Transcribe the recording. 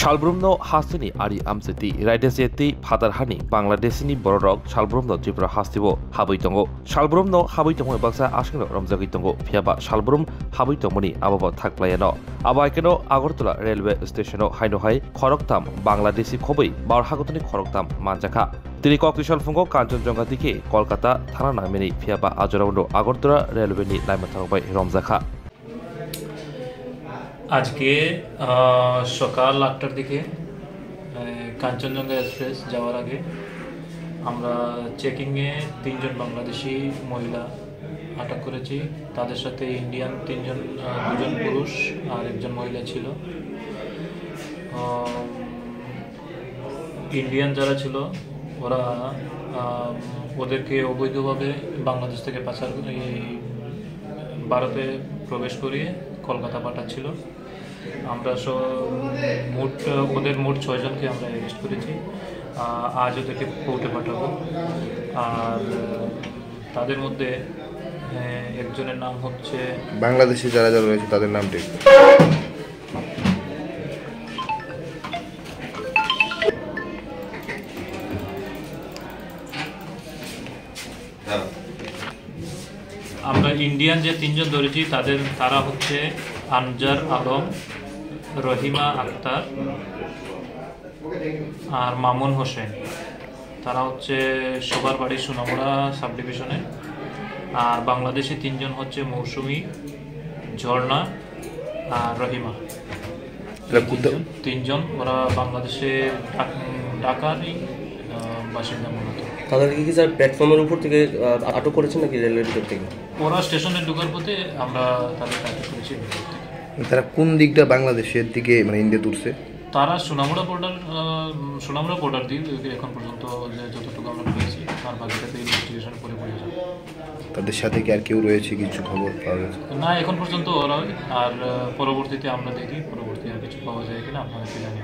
Shalbrumno Hasini Ari Amseti, Raideseti, Padarhani, Bangladesini Borok, Shalbrumno Jibra Hastivo, Habitongo, Shalbrumno Habitongo Baksa Ashino Ramzagitongo, Piaba Shalbrum, Habitomoni, Ababa Taklayano, Abaikano, Agortula Railway Station, Hainohai, Koroktam, Bangladesi Kobi, Barhagotani Koroktam, Manjaka. তিনি কক্সবাজার ফুঙ্গো কাঞ্চনজঙ্ঘা দিকে কলকাতা থানা নামেনি ফিয়াবা আজরাউন্ড আগরতলা রেলওয়েনি লাইমা থাকবাই রমজাখা আজকে সকাল 8টার দিকে Kanchenjunga express যাওয়ার আগে আমরা চেকিংয়ে 3 জন বাংলাদেশি মহিলা আটক করেছি। তাদের সাথে ইন্ডিয়ান 2 জন পুরুষ আর একজন মহিলা ছিল। ইন্ডিয়ান যারা ছিল ওরা ওদেরকে অবৈধভাবে বাংলাদেশ থেকে পাচার ভারতে প্রবেশ করিয়ে কলকাতা পাঠাচ্ছিল। আমরা ওদের মোট 6 জনকে আমরা অ্যারেস্ট করেছি। আজ ওদেরকে কোর্টে পাঠাবো। আর তাদের মধ্যে একজনের নাম হচ্ছে বাংলাদেশি যারা যারা রয়েছে তাদের নামটি আমরা ইন্ডিয়ান যে 3 জন ধরেছি তারা হচ্ছে আনজার আলম, রহিমা আক্তার আর মামুন হোসেন। তারা হচ্ছে সবার বাড়ি সোনামুড়া সাব ডিভিশনে। আর বাংলাদেশি 3 জন হচ্ছে মৌসুমী, ঝর্ণা আর রহিমা। 3 জন ওরা বাংলাদেশের ঢাকারই বাসিন্দা মূলত। তাদেরকে কি স্যার প্ল্যাটফর্মের উপর থেকে আটক করেছেন নাকি রেলওয়ের ভিতর থেকে? ওরা স্টেশনে ঢোকার পথে আমরা তাদেরকে আটক করেছি। তারা কোন দিকটা বাংলাদেশের দিকে মানে ইন্ডিয়া তুলছে? তারা সোনামুড়া বর্ডার দিয়ে এখন পর্যন্ত যতটুকু আমরা পেয়েছি আর বাকিটাতে ইনভেস্টিগেশনের পরে পড়ে যাবে। তাদের সাথে কি আর কেউ রয়েছে কিছু খবর পাওয়া গেছে? না, এখন পর্যন্ত ওরা। আর পরবর্তীতে আমরা দেখি আর কিছু পাওয়া যায় কিনা আপনাদেরকে জানি।